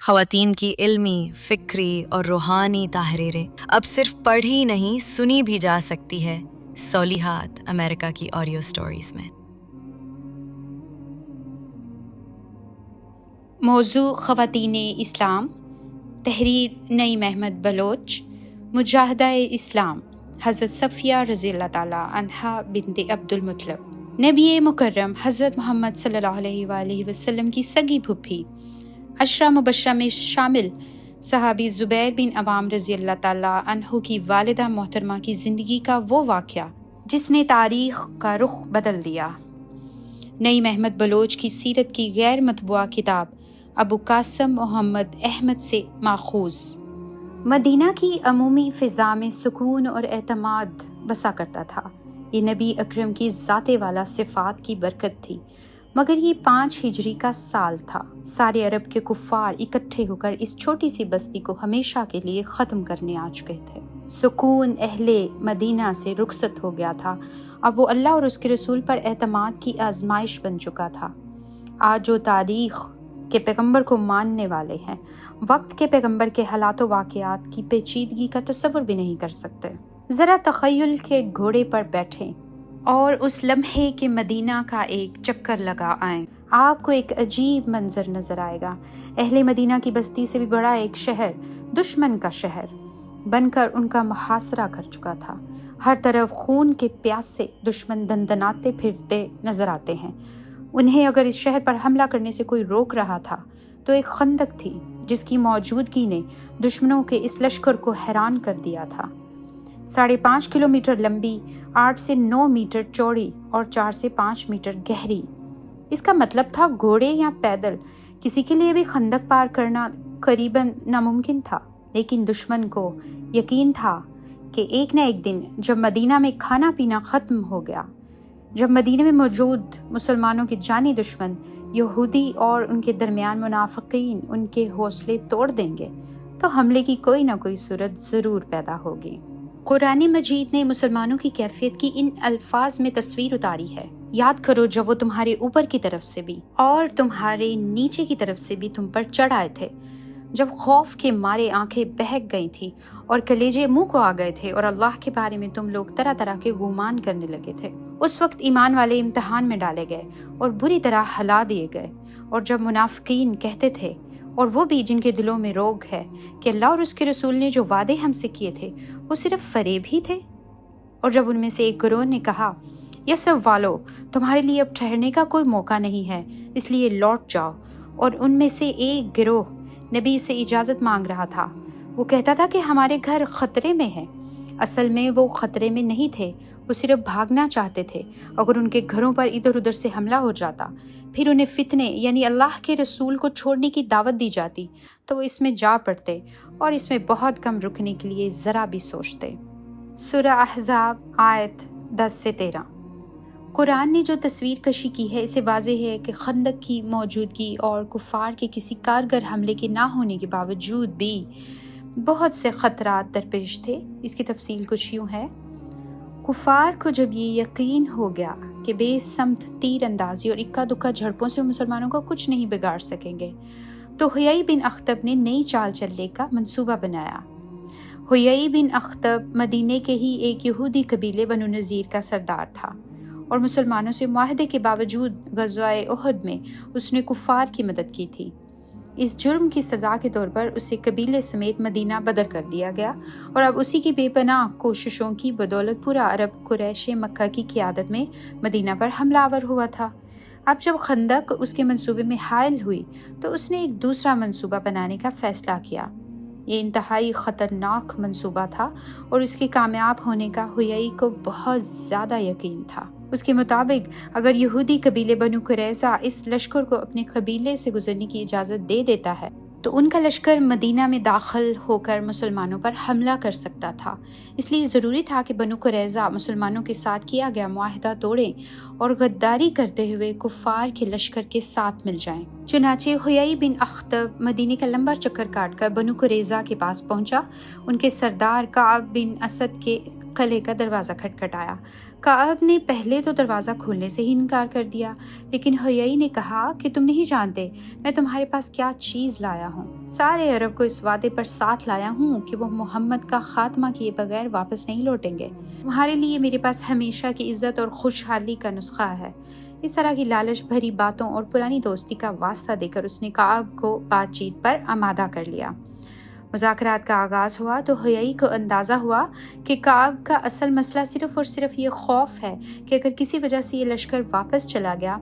خواتین کی علمی، فکری اور روحانی تحریریں اب صرف پڑھی نہیں سنی بھی جا سکتی ہے صالحات امریکہ کی آڈیو سٹوریز میں۔ موضوع خواتین اسلام، تحریر نعیم احمد بلوچ، مجاہدہ اسلام حضرت صفیہ رضی اللہ تعالیٰ عنہا بنت عبد المطلب، نبی مکرم حضرت محمد صلی اللہ علیہ وآلہ وسلم کی سگی پھوپھی، عشرہ مبشرہ میں شامل صحابی زبیر بن عوام رضی اللہ تعالیٰ عنہ کی والدہ محترمہ کی زندگی کا وہ واقعہ جس نے تاریخ کا رخ بدل دیا۔ نعیم احمد بلوچ کی سیرت کی غیر مطبوعہ کتاب ابو قاسم محمد احمد سے ماخوذ۔ مدینہ کی عمومی فضا میں سکون اور اعتماد بسا کرتا تھا۔ یہ نبی اکرم کی ذات والا صفات کی برکت تھی، مگر یہ 5 ہجری کا سال تھا۔ سارے عرب کے کفار اکٹھے ہو کر اس چھوٹی سی بستی کو ہمیشہ کے لیے ختم کرنے آ چکے تھے۔ سکون اہل مدینہ سے رخصت ہو گیا تھا۔ اب وہ اللہ اور اس کے رسول پر اعتماد کی آزمائش بن چکا تھا۔ آج جو تاریخ کے پیغمبر کو ماننے والے ہیں، وقت کے پیغمبر کے حالات و واقعات کی پیچیدگی کا تصور بھی نہیں کر سکتے۔ ذرا تخیل کے گھوڑے پر بیٹھیں اور اس لمحے کے مدینہ کا ایک چکر لگا آئیں۔ آپ کو ایک عجیب منظر نظر آئے گا۔ اہل مدینہ کی بستی سے بھی بڑا ایک شہر، دشمن کا شہر بن کر ان کا محاصرہ کر چکا تھا۔ ہر طرف خون کے پیاسے دشمن دندناتے پھرتے نظر آتے ہیں۔ انہیں اگر اس شہر پر حملہ کرنے سے کوئی روک رہا تھا تو ایک خندق تھی جس کی موجودگی نے دشمنوں کے اس لشکر کو حیران کر دیا تھا۔ 5.5 کلومیٹر لمبی، 8 سے 9 میٹر چوڑی اور 4 سے 5 میٹر گہری۔ اس کا مطلب تھا گھوڑے یا پیدل کسی کے لیے بھی خندق پار کرنا قریباً ناممکن تھا۔ لیکن دشمن کو یقین تھا کہ ایک نہ ایک دن جب مدینہ میں کھانا پینا ختم ہو گیا، جب مدینہ میں موجود مسلمانوں کے جانی دشمن یہودی اور ان کے درمیان منافقین ان کے حوصلے توڑ دیں گے، تو حملے کی کوئی نہ کوئی صورت ضرور پیدا ہوگی۔ قرآن مجید نے مسلمانوں کی کیفیت کی ان الفاظ میں تصویر اتاری ہے۔ یاد کرو جب وہ تمہارے اوپر کی طرف سے بھی اور تمہارے نیچے کی طرف سے بھی تم پر چڑھ آئے تھے، جب خوف کے مارے آنکھیں بہک گئی تھیں اور کلیجے منہ کو آ گئے تھے اور اللہ کے بارے میں تم لوگ طرح طرح کے گمان کرنے لگے تھے۔ اس وقت ایمان والے امتحان میں ڈالے گئے اور بری طرح ہلا دیے گئے۔ اور جب منافقین کہتے تھے، اور وہ بھی جن کے دلوں میں روگ ہے، کہ اللہ اور اس کے رسول نے جو وعدے ہم سے کیے تھے وہ صرف فریب ہی تھے، اور جب ان میں سے ایک گروہ نے کہا، یثرب والو، تمہارے لیے اب ٹھہرنے کا کوئی موقع نہیں ہے، اس لیے لوٹ جاؤ، اور ان میں سے ایک گروہ نبی سے اجازت مانگ رہا تھا، وہ کہتا تھا کہ ہمارے گھر خطرے میں ہیں۔ اصل میں وہ خطرے میں نہیں تھے، وہ صرف بھاگنا چاہتے تھے۔ اگر ان کے گھروں پر ادھر ادھر سے حملہ ہو جاتا، پھر انہیں فتنے یعنی اللہ کے رسول کو چھوڑنے کی دعوت دی جاتی، تو وہ اس میں جا پڑتے اور اس میں بہت کم رکنے کے لیے ذرا بھی سوچتے۔ سورہ احزاب آیت 10 سے 13۔ قرآن نے جو تصویر کشی کی ہے، اسے واضح ہے کہ خندق کی موجودگی اور کفار کے کسی کارگر حملے کے نہ ہونے کے باوجود بھی بہت سے خطرات درپیش تھے۔ اس کی تفصیل کچھ یوں ہے۔ کفار کو جب یہ یقین ہو گیا کہ بے سمت تیر اندازی اور اکا دکا جھڑپوں سے مسلمانوں کو کچھ نہیں بگاڑ سکیں گے، تو حیی بن اخطب نے نئی چال چلنے کا منصوبہ بنایا۔ حیی بن اخطب مدینے کے ہی ایک یہودی قبیلے بنو نذیر کا سردار تھا، اور مسلمانوں سے معاہدے کے باوجود غزوہ احد میں اس نے کفار کی مدد کی تھی۔ اس جرم کی سزا کے طور پر اسے قبیلے سمیت مدینہ بدر کر دیا گیا، اور اب اسی کی بے پناہ کوششوں کی بدولت پورا عرب قریش مکہ کی قیادت میں مدینہ پر حملہ آور ہوا تھا۔ اب جب خندق اس کے منصوبے میں حائل ہوئی تو اس نے ایک دوسرا منصوبہ بنانے کا فیصلہ کیا۔ یہ انتہائی خطرناک منصوبہ تھا، اور اس کے کامیاب ہونے کا حیی کو بہت زیادہ یقین تھا۔ اس کے مطابق اگر یہودی قبیلے بنو قریظہ اس لشکر کو اپنے قبیلے سے گزرنے کی اجازت دے دیتا ہے تو ان کا لشکر مدینہ میں داخل ہو کر مسلمانوں پر حملہ کر سکتا تھا۔ اس لیے ضروری تھا کہ بنو قریظہ مسلمانوں کے ساتھ کیا گیا معاہدہ توڑیں اور غداری کرتے ہوئے کفار کے لشکر کے ساتھ مل جائیں۔ چنانچہ حیی بن اخطب مدینے کا لمبا چکر کاٹ کر بنو قریظہ کے پاس پہنچا۔ ان کے سردار کعب بن اسد کے قلعے کا دروازہ کھٹکھٹایا۔ کعب نے پہلے تو دروازہ کھولنے سے ہی انکار کر دیا، لیکن حیئی نے کہا کہ تم نہیں جانتے میں تمہارے پاس کیا چیز لایا ہوں۔ سارے عرب کو اس وعدے پر ساتھ لایا ہوں کہ وہ محمد کا خاتمہ کیے بغیر واپس نہیں لوٹیں گے۔ تمہارے لیے میرے پاس ہمیشہ کی عزت اور خوشحالی کا نسخہ ہے۔ اس طرح کی لالچ بھری باتوں اور پرانی دوستی کا واسطہ دے کر اس نے کعب کو بات چیت پر آمادہ کر لیا۔ مذاکرات کا آغاز ہوا تو حیئی کو اندازہ ہوا کہ کعب کا اصل مسئلہ صرف اور صرف یہ خوف ہے کہ اگر کسی وجہ سے یہ لشکر واپس چلا گیا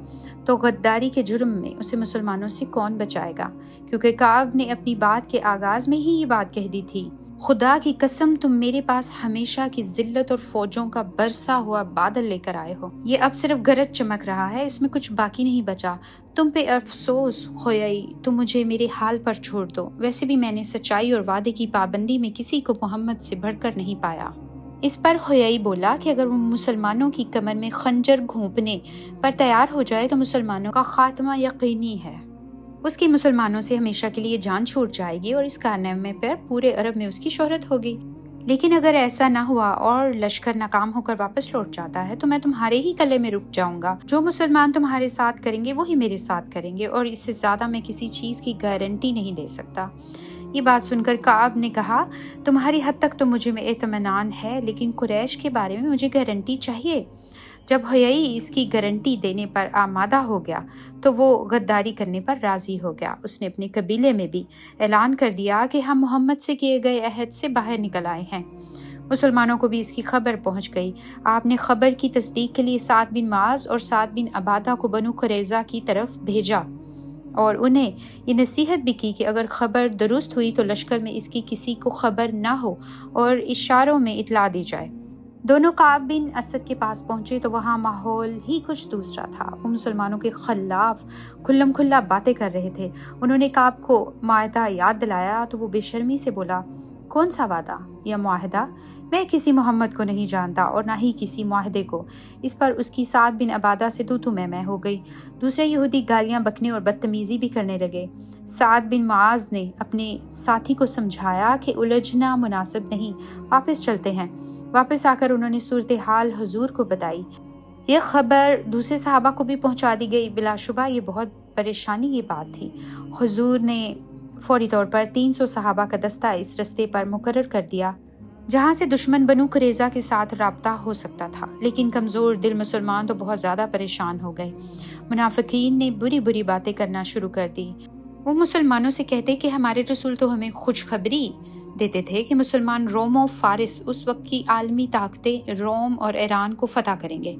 تو غداری کے جرم میں اسے مسلمانوں سے کون بچائے گا، کیونکہ کعب نے اپنی بات کے آغاز میں ہی یہ بات کہہ دی تھی، خدا کی قسم تم میرے پاس ہمیشہ کی ذلت اور فوجوں کا برسا ہوا بادل لے کر آئے ہو، یہ اب صرف گرج چمک رہا ہے، اس میں کچھ باقی نہیں بچا، تم پہ افسوس حیئی، تم مجھے میرے حال پر چھوڑ دو، ویسے بھی میں نے سچائی اور وعدے کی پابندی میں کسی کو محمد سے بڑھ کر نہیں پایا۔ اس پر حیئی بولا کہ اگر وہ مسلمانوں کی کمر میں خنجر گھونپنے پر تیار ہو جائے تو مسلمانوں کا خاتمہ یقینی ہے، اس کی مسلمانوں سے ہمیشہ کے لیے جان چھوٹ جائے گی اور اس کارنامے پر پورے عرب میں اس کی شہرت ہوگی۔ لیکن اگر ایسا نہ ہوا اور لشکر ناکام ہو کر واپس لوٹ جاتا ہے تو میں تمہارے ہی قلعے میں رک جاؤں گا، جو مسلمان تمہارے ساتھ کریں گے وہی میرے ساتھ کریں گے، اور اس سے زیادہ میں کسی چیز کی گارنٹی نہیں دے سکتا۔ یہ بات سن کر کعب نے کہا، تمہاری حد تک تو مجھے میں اطمینان ہے، لیکن قریش کے بارے میں مجھے گارنٹی چاہیے۔ جب حیئی اس کی گارنٹی دینے پر آمادہ ہو گیا تو وہ غداری کرنے پر راضی ہو گیا۔ اس نے اپنے قبیلے میں بھی اعلان کر دیا کہ ہم محمد سے کیے گئے عہد سے باہر نکل آئے ہیں۔ مسلمانوں کو بھی اس کی خبر پہنچ گئی۔ آپ نے خبر کی تصدیق کے لیے سعد بن معاذ اور سعد بن عبادہ کو بنو قریظہ کی طرف بھیجا اور انہیں یہ نصیحت بھی کی کہ اگر خبر درست ہوئی تو لشکر میں اس کی کسی کو خبر نہ ہو اور اشاروں میں اطلاع دی جائے۔ دونوں کعب بن اسد کے پاس پہنچے تو وہاں ماحول ہی کچھ دوسرا تھا۔ وہ مسلمانوں کے خلاف کھلم کھلا باتیں کر رہے تھے۔ انہوں نے کعب کو معاہدہ یاد دلایا تو وہ بے شرمی سے بولا، کون سا وعدہ یا معاہدہ؟ میں کسی محمد کو نہیں جانتا اور نہ ہی کسی معاہدے کو۔ اس پر اس کی سعد بن عبادہ سے تو میں ہو گئی۔ دوسرے یہودی گالیاں بکنے اور بدتمیزی بھی کرنے لگے۔ سعد بن معاذ نے اپنے ساتھی کو سمجھایا کہ الجھنا مناسب نہیں، واپس چلتے ہیں۔ واپس آ کر انہوں نے صورتحال حضور کو بتائی۔ یہ خبر دوسرے صحابہ کو بھی پہنچا دی گئی۔ بلا شبہ یہ بہت پریشانی کی بات تھی۔ حضور نے فوری طور پر 300 صحابہ کا دستہ اس رستے پر مقرر کر دیا جہاں سے دشمن بنو قریظہ کے ساتھ رابطہ ہو سکتا تھا، لیکن کمزور دل مسلمان تو بہت زیادہ پریشان ہو گئے۔ منافقین نے بری بری باتیں کرنا شروع کر دی۔ وہ مسلمانوں سے کہتے کہ ہمارے رسول تو ہمیں خوشخبری دیتے تھے کہ مسلمان روم و فارس، اس وقت کی عالمی طاقتیں روم اور ایران کو فتح کریں گے،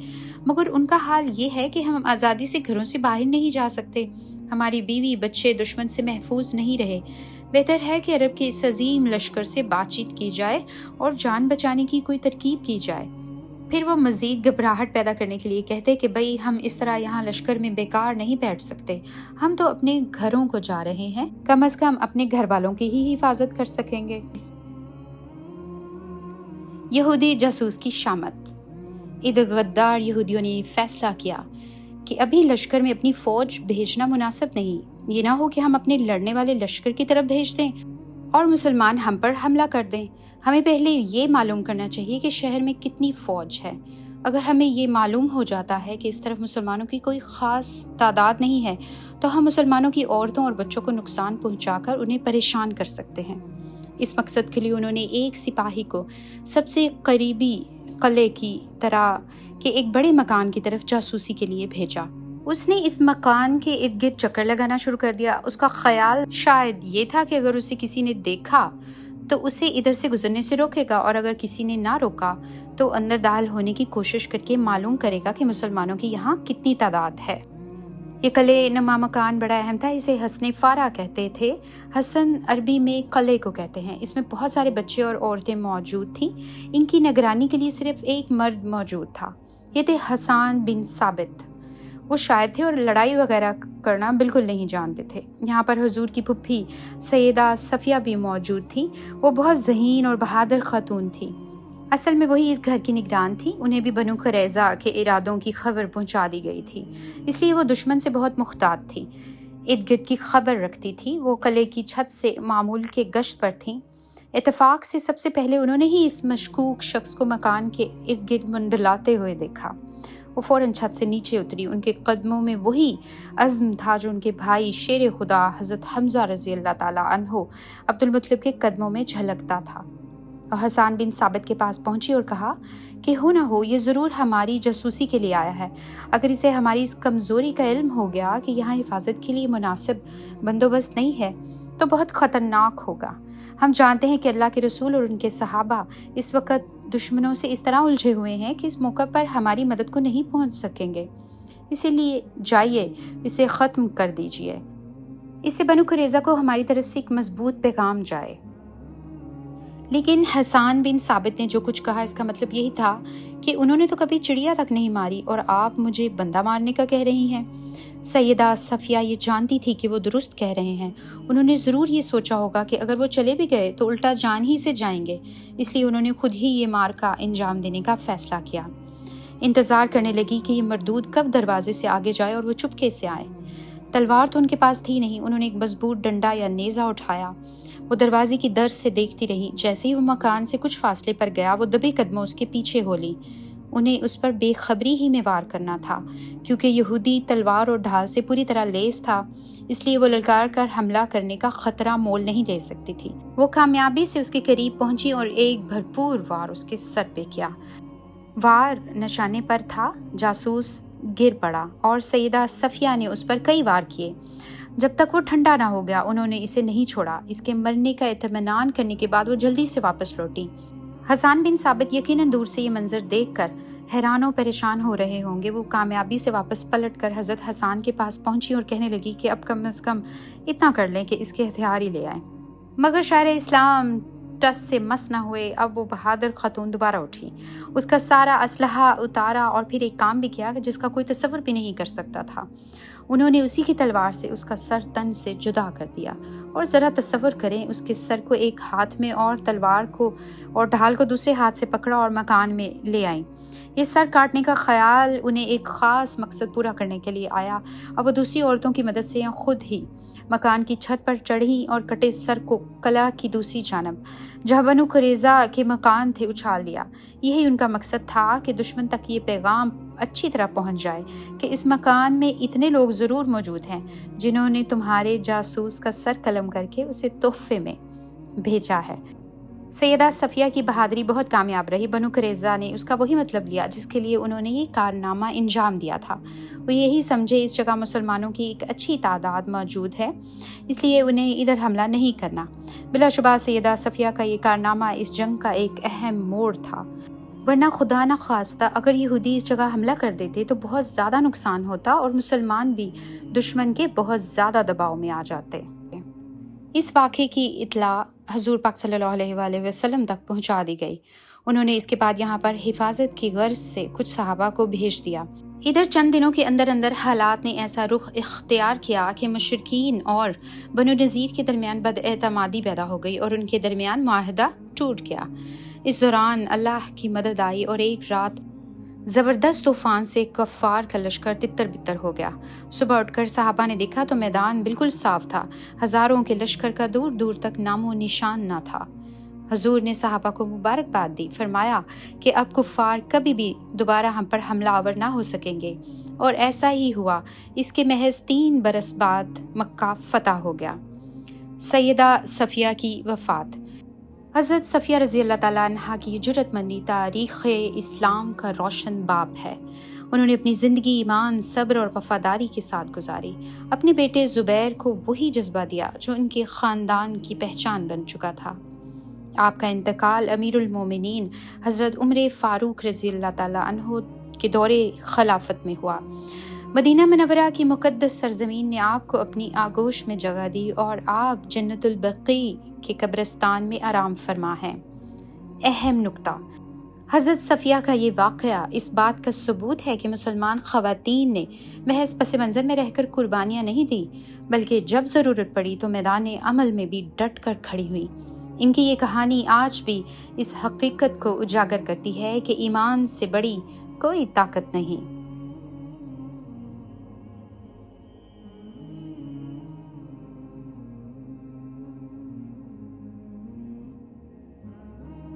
مگر ان کا حال یہ ہے کہ ہم آزادی سے گھروں سے باہر نہیں جا سکتے، ہماری بیوی بچے دشمن سے محفوظ نہیں رہے۔ بہتر ہے کہ عرب کے اس عظیم لشکر سے بات چیت کی جائے اور جان بچانے کی کوئی ترکیب کی جائے۔ پھر وہ مزید گھبراہٹ پیدا کرنے کے لیے کہتے کہ بھئی ہم اس طرح یہاں لشکر میں بیکار نہیں بیٹھ سکتے، ہم تو اپنے گھروں کو جا رہے ہیں، کم از کم اپنے گھر والوں کی ہی حفاظت کر سکیں گے۔ یہودی جاسوس کی شامت۔ ادھر غدار یہودیوں نے فیصلہ کیا کہ ابھی لشکر میں اپنی فوج بھیجنا مناسب نہیں، یہ نہ ہو کہ ہم اپنے لڑنے والے لشکر کی طرف بھیج دیں اور مسلمان ہم پر حملہ کر دیں۔ ہمیں پہلے یہ معلوم کرنا چاہیے کہ شہر میں کتنی فوج ہے۔ اگر ہمیں یہ معلوم ہو جاتا ہے کہ اس طرف مسلمانوں کی کوئی خاص تعداد نہیں ہے تو ہم مسلمانوں کی عورتوں اور بچوں کو نقصان پہنچا کر انہیں پریشان کر سکتے ہیں۔ اس مقصد کے لیے انہوں نے ایک سپاہی کو سب سے قریبی قلعے کی طرح کے ایک بڑے مکان کی طرف جاسوسی کے لیے بھیجا۔ اس نے اس مکان کے ارد گرد چکر لگانا شروع کر دیا۔ اس کا خیال شاید یہ تھا کہ اگر اسے کسی نے دیکھا تو اسے ادھر سے گزرنے سے روکے گا، اور اگر کسی نے نہ روکا تو اندر داخل ہونے کی کوشش کر کے معلوم کرے گا کہ مسلمانوں کی یہاں کتنی تعداد ہے۔ یہ قلعے نما مکان بڑا اہم تھا، اسے حصن فارا کہتے تھے۔ حصن عربی میں قلعے کو کہتے ہیں۔ اس میں بہت سارے بچے اور عورتیں موجود تھیں۔ ان کی نگرانی کے لیے صرف ایک مرد موجود تھا، یہ تھے حسان بن ثابت۔ وہ شاعر تھے اور لڑائی وغیرہ کرنا بالکل نہیں جانتے تھے۔ یہاں پر حضور کی پھپھی سیدہ صفیہ بھی موجود تھی۔ وہ بہت ذہین اور بہادر خاتون تھی۔ اصل میں وہی اس گھر کی نگران تھی۔ انہیں بھی بنو قریظہ کے ارادوں کی خبر پہنچا دی گئی تھی، اس لیے وہ دشمن سے بہت محتاط تھی، ارد گرد کی خبر رکھتی تھی۔ وہ قلعے کی چھت سے معمول کے گشت پر تھیں۔ اتفاق سے سب سے پہلے انہوں نے ہی اس مشکوک شخص کو مکان کے ارد گرد منڈلاتے ہوئے دیکھا۔ وہ فوراً چھت سے نیچے اتری۔ ان کے قدموں میں وہی عزم تھا جو ان کے بھائی شیر خدا حضرت حمزہ رضی اللہ تعالیٰ عنہ عبد المطلب کے قدموں میں جھلکتا تھا۔ اور حسان بن ثابت کے پاس پہنچی اور کہا کہ ہو نہ ہو یہ ضرور ہماری جاسوسی کے لیے آیا ہے۔ اگر اسے ہماری اس کمزوری کا علم ہو گیا کہ یہاں حفاظت کے لیے مناسب بندوبست نہیں ہے تو بہت خطرناک ہوگا۔ ہم جانتے ہیں کہ اللہ کے رسول اور ان کے صحابہ اس وقت دشمنوں سے اس طرح الجھے ہوئے ہیں کہ اس موقع پر ہماری مدد کو نہیں پہنچ سکیں گے، اسی لیے جائیے اسے ختم کر دیجیے، اس سے بنو قریظہ کو ہماری طرف سے ایک مضبوط پیغام جائے۔ لیکن حسان بن ثابت نے جو کچھ کہا اس کا مطلب یہی تھا کہ انہوں نے تو کبھی چڑیا تک نہیں ماری اور آپ مجھے بندہ مارنے کا کہہ رہی ہیں۔ سیدہ صفیہ یہ جانتی تھی کہ وہ درست کہہ رہے ہیں۔ انہوں نے ضرور یہ سوچا ہوگا کہ اگر وہ چلے بھی گئے تو الٹا جان ہی سے جائیں گے، اس لیے انہوں نے خود ہی یہ مار کا انجام دینے کا فیصلہ کیا۔ انتظار کرنے لگی کہ یہ مردود کب دروازے سے آگے جائے اور وہ چپکے سے آئے۔ تلوار تو ان کے پاس تھی نہیں۔ انہوں نے ایک مضبوط ڈنڈا یا نیزہ اٹھایا۔ وہ دروازے کی درز سے دیکھتی رہی۔ جیسے ہی وہ مکان سے کچھ فاصلے پر گیا وہ دبے قدموں اس کے پیچھے ہو لی۔ انہیں اس پر بے خبری ہی میں وار کرنا تھا، کیونکہ یہودی تلوار اور ڈھال سے پوری طرح لیس تھا، اس لیے وہ للکار کر حملہ کرنے کا خطرہ مول نہیں لے سکتی تھی۔ وہ کامیابی سے اس کے قریب پہنچی اور ایک بھرپور وار اس کے سر پہ کیا۔ وار نشانے پر تھا، جاسوس گر پڑا اور سیدہ صفیہ نے اس پر کئی وار کیے۔ جب تک وہ ٹھنڈا نہ ہو گیا انہوں نے اسے نہیں چھوڑا۔ اس کے مرنے کا اطمینان کرنے کے بعد وہ جلدی سے واپس لوٹی۔ حسان بن ثابت یقیناً دور سے یہ منظر دیکھ کر حیران و پریشان ہو رہے ہوں گے۔ وہ کامیابی سے واپس پلٹ کر حضرت حسان کے پاس پہنچی اور کہنے لگی کہ اب کم از کم اتنا کر لیں کہ اس کے ہتھیار ہی لے آئیں۔ مگر شاعر اسلام ٹس سے مس نہ ہوئے۔ اب وہ بہادر خاتون دوبارہ اٹھی، اس کا سارا اسلحہ اتارا اور پھر ایک کام بھی کیا جس کا کوئی تصور بھی نہیں کر سکتا تھا۔ انہوں نے اسی کی تلوار سے اس کا سر تن سے جدا کر دیا، اور ذرا تصور کریں اس کے سر کو ایک ہاتھ میں اور تلوار کو اور ڈھال کو دوسرے ہاتھ سے پکڑا اور مکان میں لے آئیں۔ یہ سر کاٹنے کا خیال انہیں ایک خاص مقصد پورا کرنے کے لیے آیا۔ اب وہ دوسری عورتوں کی مدد سے خود ہی مکان کی چھت پر چڑھی اور کٹے سر کو قلعہ کی دوسری جانب جہاں بنو قریظہ کے مکان تھے اچھال دیا۔ یہی ان کا مقصد تھا کہ دشمن تک یہ پیغام اچھی طرح پہنچ جائے کہ اس مکان میں اتنے لوگ ضرور موجود ہیں جنہوں نے تمہارے جاسوس کا سر قلم کر کے اسے تحفے میں بھیجا ہے۔ سیدہ صفیہ کی بہادری بہت کامیاب رہی۔ بنو قریظہ نے اس کا وہی مطلب لیا جس کے لیے انہوں نے یہ کارنامہ انجام دیا تھا۔ وہ یہی سمجھے اس جگہ مسلمانوں کی ایک اچھی تعداد موجود ہے، اس لیے انہیں ادھر حملہ نہیں کرنا۔ بلا شبہ سیدہ صفیہ کا یہ کارنامہ اس جنگ کا ایک اہم موڑ تھا، ورنہ خدا نہ خواستہ اگر یہودی اس جگہ حملہ کر دیتے تو بہت زیادہ نقصان ہوتا اور مسلمان بھی دشمن کے بہت زیادہ دباؤ میں آ جاتے۔ اس واقعے کی اطلاع حضور پاک صلی اللہ علیہ وآلہ وسلم تک پہنچا دی گئی۔ انہوں نے اس کے بعد یہاں پر حفاظت کی غرض سے کچھ صحابہ کو بھیج دیا۔ ادھر چند دنوں کے اندر اندر حالات نے ایسا رخ اختیار کیا کہ مشرکین اور بنو نذیر کے درمیان بد اعتمادی پیدا ہو گئی اور ان کے درمیان معاہدہ ٹوٹ گیا۔ اس دوران اللہ کی مدد آئی اور ایک رات زبردست طوفان سے کفار کا لشکر تتر بتر ہو گیا۔ صبح اٹھ کر صحابہ نے دیکھا تو میدان بالکل صاف تھا، ہزاروں کے لشکر کا دور دور تک نام و نشان نہ تھا۔ حضور نے صحابہ کو مبارکباد دی، فرمایا کہ اب کفار کبھی بھی دوبارہ ہم پر حملہ آور نہ ہو سکیں گے، اور ایسا ہی ہوا۔ اس کے محض 3 برس بعد مکہ فتح ہو گیا۔ سیدہ صفیہ کی وفات۔ حضرت صفیہ رضی اللہ تعالیٰ عنہا کی جرأت مندی تاریخ اسلام کا روشن باب ہے۔ انہوں نے اپنی زندگی ایمان، صبر اور وفاداری کے ساتھ گزاری۔ اپنے بیٹے زبیر کو وہی جذبہ دیا جو ان کے خاندان کی پہچان بن چکا تھا۔ آپ کا انتقال امیر المومنین حضرت عمر فاروق رضی اللہ تعالیٰ عنہ کے دور خلافت میں ہوا۔ مدینہ منورہ کی مقدس سرزمین نے آپ کو اپنی آغوش میں جگہ دی اور آپ جنت البقیع کے قبرستان میں آرام فرما ہیں۔ اہم نکتہ: حضرت صفیہ کا یہ واقعہ اس بات کا ثبوت ہے کہ مسلمان خواتین نے محض پس منظر میں رہ کر قربانیاں نہیں دی، بلکہ جب ضرورت پڑی تو میدان عمل میں بھی ڈٹ کر کھڑی ہوئی۔ ان کی یہ کہانی آج بھی اس حقیقت کو اجاگر کرتی ہے کہ ایمان سے بڑی کوئی طاقت نہیں۔